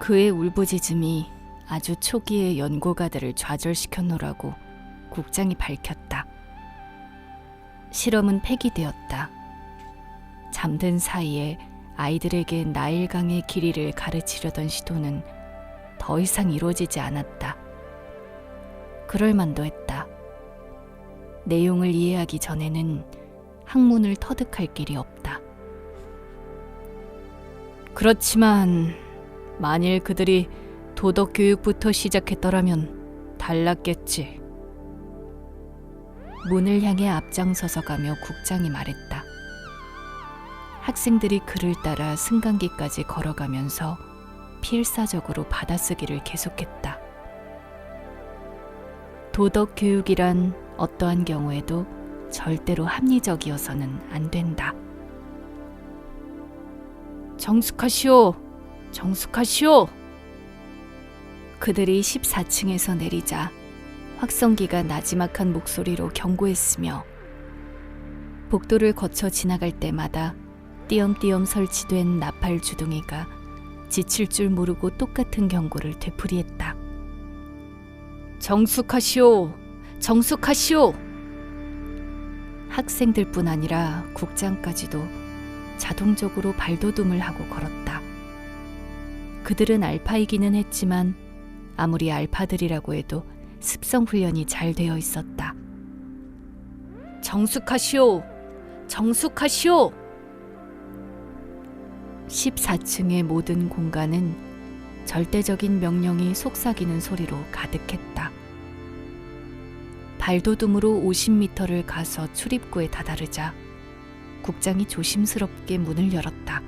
그의 울부짖음이 아주 초기의 연구가들을 좌절시켰노라고 국장이 밝혔다. 실험은 폐기되었다. 잠든 사이에 아이들에게 나일강의 길이를 가르치려던 시도는 더 이상 이루어지지 않았다. 그럴만도 했다. 내용을 이해하기 전에는 학문을 터득할 길이 없다. 그렇지만 만일 그들이 도덕 교육부터 시작했더라면 달랐겠지. 문을 향해 앞장서서 가며 국장이 말했다. 학생들이 그를 따라 승강기까지 걸어가면서 필사적으로 받아쓰기를 계속했다. 도덕 교육이란 어떠한 경우에도 절대로 합리적이어서는 안 된다. 정숙하시오! 정숙하시오! 그들이 14층에서 내리자 확성기가 나지막한 목소리로 경고했으며 복도를 거쳐 지나갈 때마다 띄엄띄엄 설치된 나팔 주둥이가 지칠 줄 모르고 똑같은 경고를 되풀이했다. 정숙하시오! 정숙하시오! 학생들뿐 아니라 국장까지도 자동적으로 발돋움을 하고 걸었다. 그들은 알파이기는 했지만 아무리 알파들이라고 해도 습성 훈련이 잘 되어 있었다. 정숙하시오! 정숙하시오! 14층의 모든 공간은 절대적인 명령이 속삭이는 소리로 가득했다. 발돋움으로 50m를 가서 출입구에 다다르자 국장이 조심스럽게 문을 열었다.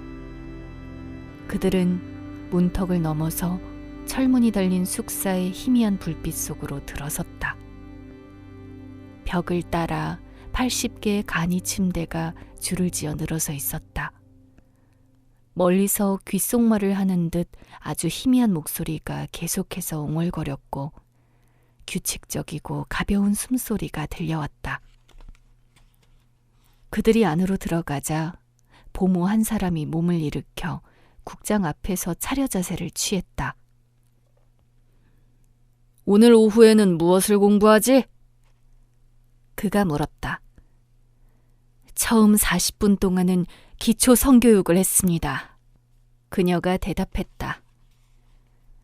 그들은 문턱을 넘어서 철문이 달린 숙사의 희미한 불빛 속으로 들어섰다. 벽을 따라 80개의 간이 침대가 줄을 지어 늘어서 있었다. 멀리서 귓속말을 하는 듯 아주 희미한 목소리가 계속해서 옹얼거렸고 규칙적이고 가벼운 숨소리가 들려왔다. 그들이 안으로 들어가자 보모 한 사람이 몸을 일으켜 국장 앞에서 차려 자세를 취했다. 오늘 오후에는 무엇을 공부하지? 그가 물었다. 처음 40분 동안은 기초 성교육을 했습니다. 그녀가 대답했다.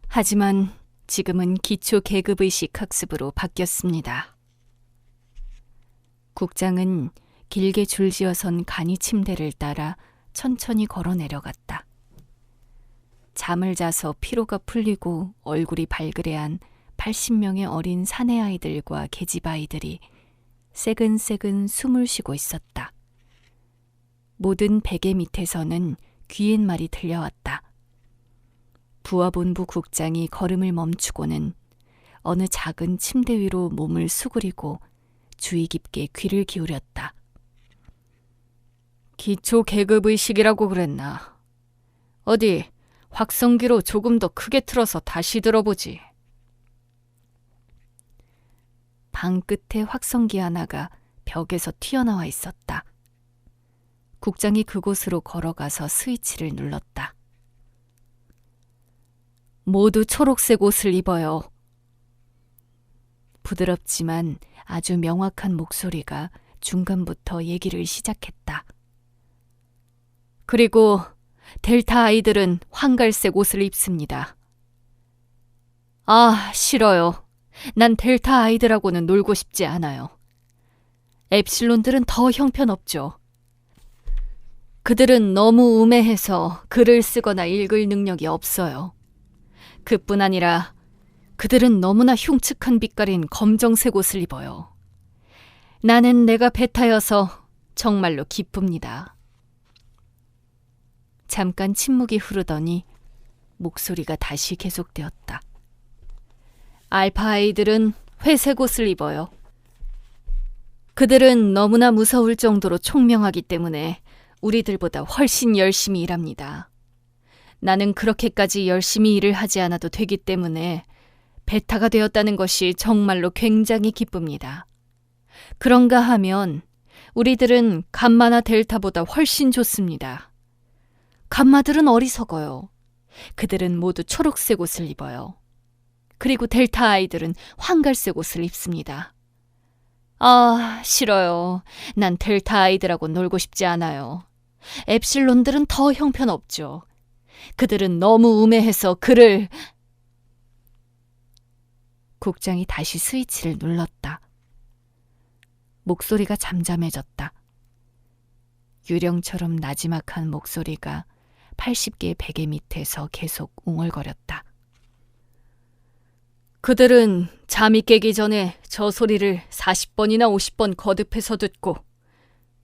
하지만 지금은 기초 계급의식 학습으로 바뀌었습니다. 국장은 길게 줄지어선 간이 침대를 따라 천천히 걸어 내려갔다. 잠을 자서 피로가 풀리고 얼굴이 발그레한 80명의 어린 사내 아이들과 계집 아이들이 새근새근 숨을 쉬고 있었다. 모든 베개 밑에서는 귀옛말이 들려왔다. 부하본부 국장이 걸음을 멈추고는 어느 작은 침대 위로 몸을 수그리고 주의 깊게 귀를 기울였다. 기초 계급의식이라고 그랬나? 어디 확성기로 조금 더 크게 틀어서 다시 들어보지. 방 끝에 확성기 하나가 벽에서 튀어나와 있었다. 국장이 그곳으로 걸어가서 스위치를 눌렀다. 모두 초록색 옷을 입어요. 부드럽지만 아주 명확한 목소리가 중간부터 얘기를 시작했다. 그리고 델타 아이들은 황갈색 옷을 입습니다. 아, 싫어요. 난 델타 아이들하고는 놀고 싶지 않아요. 엡실론들은 더 형편없죠. 그들은 너무 우매해서 글을 쓰거나 읽을 능력이 없어요. 그뿐 아니라 그들은 너무나 흉측한 빛깔인 검정색 옷을 입어요. 나는 내가 베타여서 정말로 기쁩니다. 잠깐 침묵이 흐르더니 목소리가 다시 계속되었다. 알파 아이들은 회색 옷을 입어요. 그들은 너무나 무서울 정도로 총명하기 때문에 우리들보다 훨씬 열심히 일합니다. 나는 그렇게까지 열심히 일을 하지 않아도 되기 때문에 베타가 되었다는 것이 정말로 굉장히 기쁩니다. 그런가 하면 우리들은 감마나 델타보다 훨씬 좋습니다. 감마들은 어리석어요. 그들은 모두 초록색 옷을 입어요. 그리고 델타 아이들은 황갈색 옷을 입습니다. 아, 싫어요. 난 델타 아이들하고 놀고 싶지 않아요. 엡실론들은 더 형편없죠. 그들은 너무 우매해서 그를... 국장이 다시 스위치를 눌렀다. 목소리가 잠잠해졌다. 유령처럼 나지막한 목소리가 80개의 베개 밑에서 계속 웅얼거렸다. 그들은 잠이 깨기 전에 저 소리를 40번이나 50번 거듭해서 듣고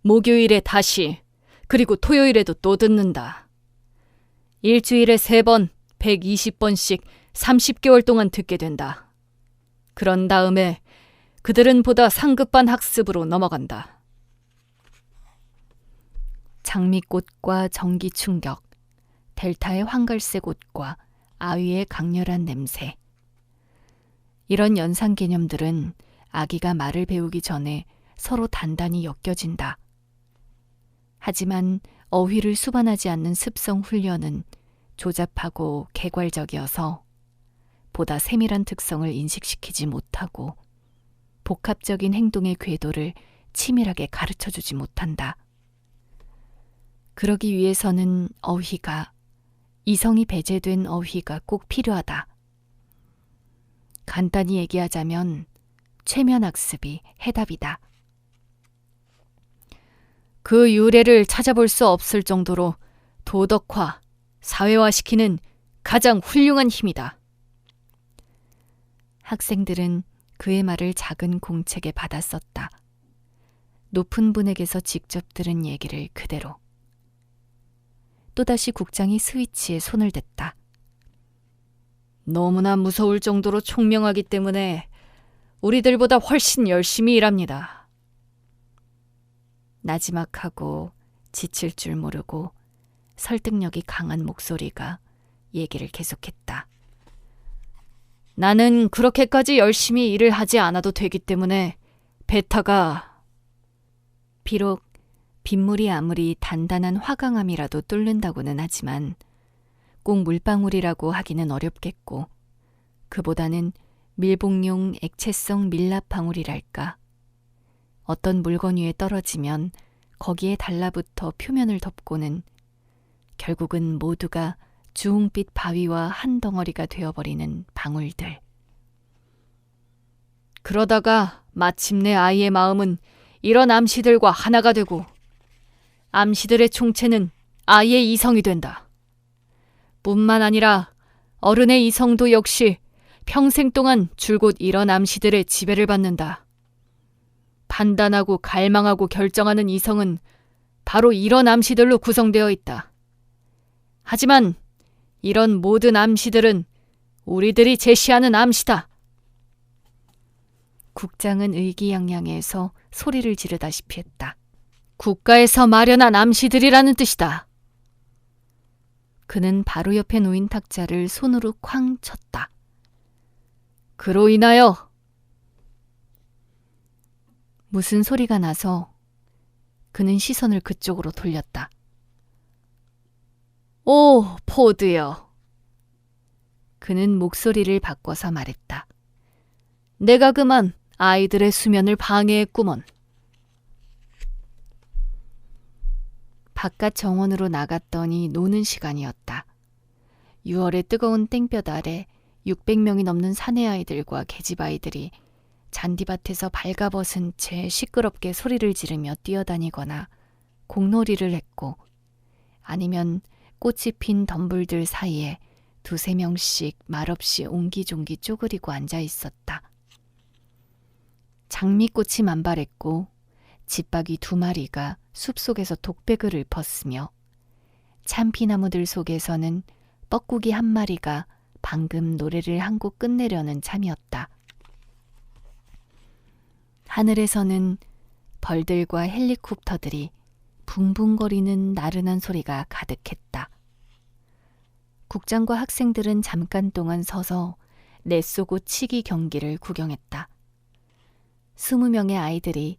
목요일에 다시 그리고 토요일에도 또 듣는다. 일주일에 3번, 120번씩 30개월 동안 듣게 된다. 그런 다음에 그들은 보다 상급반 학습으로 넘어간다. 장미꽃과 전기 충격, 델타의 황갈색 옷과 아위의 강렬한 냄새. 이런 연상 개념들은 아기가 말을 배우기 전에 서로 단단히 엮여진다. 하지만 어휘를 수반하지 않는 습성 훈련은 조잡하고 개괄적이어서 보다 세밀한 특성을 인식시키지 못하고 복합적인 행동의 궤도를 치밀하게 가르쳐주지 못한다. 그러기 위해서는 어휘가, 이성이 배제된 어휘가 꼭 필요하다. 간단히 얘기하자면 최면학습이 해답이다. 그 유래를 찾아볼 수 없을 정도로 도덕화, 사회화시키는 가장 훌륭한 힘이다. 학생들은 그의 말을 작은 공책에 받아 썼다. 높은 분에게서 직접 들은 얘기를 그대로. 또다시 국장이 스위치에 손을 댔다. 너무나 무서울 정도로 총명하기 때문에 우리들보다 훨씬 열심히 일합니다. 나지막하고 지칠 줄 모르고 설득력이 강한 목소리가 얘기를 계속했다. 나는 그렇게까지 열심히 일을 하지 않아도 되기 때문에 베타가 비록 빗물이 아무리 단단한 화강암이라도 뚫는다고는 하지만 꼭 물방울이라고 하기는 어렵겠고 그보다는 밀봉용 액체성 밀랍방울이랄까. 어떤 물건 위에 떨어지면 거기에 달라붙어 표면을 덮고는 결국은 모두가 주홍빛 바위와 한 덩어리가 되어버리는 방울들. 그러다가 마침내 아이의 마음은 이런 암시들과 하나가 되고 암시들의 총체는 아이의 이성이 된다. 뿐만 아니라 어른의 이성도 역시 평생 동안 줄곧 이런 암시들의 지배를 받는다. 판단하고 갈망하고 결정하는 이성은 바로 이런 암시들로 구성되어 있다. 하지만 이런 모든 암시들은 우리들이 제시하는 암시다. 국장은 의기양양해서 소리를 지르다시피 했다. 국가에서 마련한 암시들이라는 뜻이다. 그는 바로 옆에 놓인 탁자를 손으로 쾅 쳤다. 그로 인하여 무슨 소리가 나서 그는 시선을 그쪽으로 돌렸다. 오, 포드여. 그는 목소리를 바꿔서 말했다. 내가 그만 아이들의 수면을 방해했구먼. 바깥 정원으로 나갔더니 노는 시간이었다. 6월의 뜨거운 땡볕 아래 600명이 넘는 사내 아이들과 계집 아이들이 잔디밭에서 발가벗은 채 시끄럽게 소리를 지르며 뛰어다니거나 공놀이를 했고 아니면 꽃이 핀 덤불들 사이에 2~3명씩 말없이 옹기종기 쪼그리고 앉아 있었다. 장미꽃이 만발했고 집박이 2마리가 숲속에서 독백을 읊었으며 참피나무들 속에서는 뻐꾸기 1마리가 방금 노래를 한 곡 끝내려는 참이었다. 하늘에서는 벌들과 헬리콥터들이 붕붕거리는 나른한 소리가 가득했다. 국장과 학생들은 잠깐 동안 서서 내쏘고 치기 경기를 구경했다. 20명의 아이들이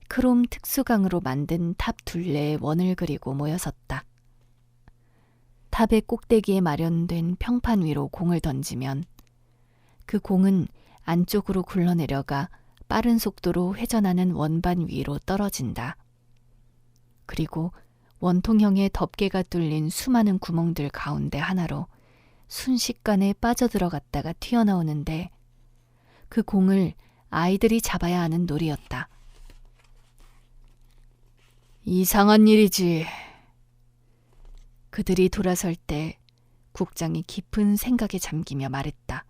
크롬 특수강으로 만든 탑 둘레에 원을 그리고 모여섰다. 탑의 꼭대기에 마련된 평판 위로 공을 던지면 그 공은 안쪽으로 굴러내려가 빠른 속도로 회전하는 원반 위로 떨어진다. 그리고 원통형의 덮개가 뚫린 수많은 구멍들 가운데 하나로 순식간에 빠져들어갔다가 튀어나오는데 그 공을 아이들이 잡아야 하는 놀이였다. 이상한 일이지. 그들이 돌아설 때 국장이 깊은 생각에 잠기며 말했다.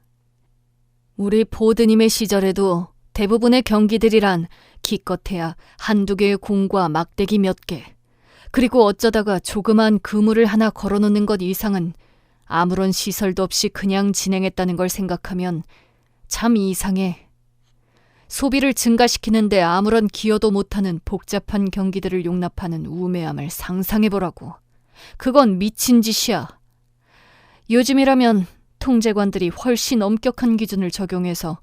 우리 보드님의 시절에도 대부분의 경기들이란 기껏해야 한두 개의 공과 막대기 몇 개, 그리고 어쩌다가 조그만 그물을 하나 걸어놓는 것 이상은 아무런 시설도 없이 그냥 진행했다는 걸 생각하면 참 이상해. 소비를 증가시키는데 아무런 기여도 못하는 복잡한 경기들을 용납하는 우매함을 상상해보라고. 그건 미친 짓이야. 요즘이라면 통제관들이 훨씬 엄격한 기준을 적용해서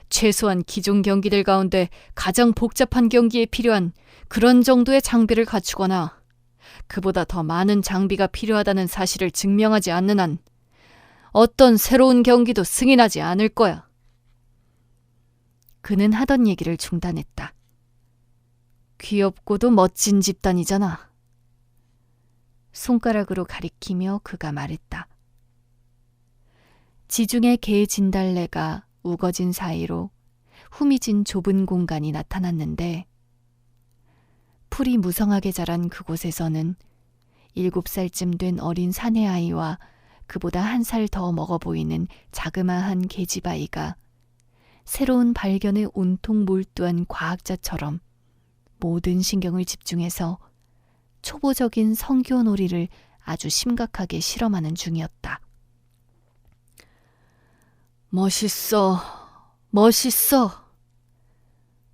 최소한 기존 경기들 가운데 가장 복잡한 경기에 필요한 그런 정도의 장비를 갖추거나 그보다 더 많은 장비가 필요하다는 사실을 증명하지 않는 한 어떤 새로운 경기도 승인하지 않을 거야. 그는 하던 얘기를 중단했다. 귀엽고도 멋진 집단이잖아. 손가락으로 가리키며 그가 말했다. 지중해 개 진달래가 우거진 사이로 후미진 좁은 공간이 나타났는데 풀이 무성하게 자란 그곳에서는 7살쯤 된 어린 사내아이와 그보다 1살 더 먹어 보이는 자그마한 계집아이가 새로운 발견에 온통 몰두한 과학자처럼 모든 신경을 집중해서 초보적인 성교놀이를 아주 심각하게 실험하는 중이었다. 멋있어, 멋있어.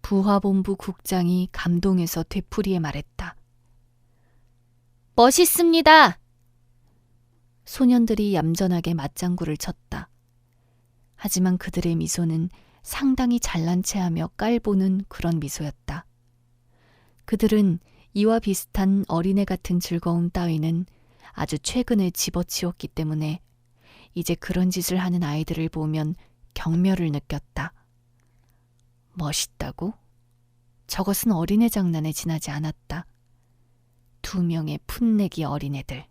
부하본부 국장이 감동해서 되풀이해 말했다. 멋있습니다. 소년들이 얌전하게 맞장구를 쳤다. 하지만 그들의 미소는 상당히 잘난 체하며 깔보는 그런 미소였다. 그들은 이와 비슷한 어린애 같은 즐거움 따위는 아주 최근에 집어치웠기 때문에 이제 그런 짓을 하는 아이들을 보면 경멸을 느꼈다. 멋있다고? 저것은 어린애 장난에 지나지 않았다. 2명의 풋내기 어린애들.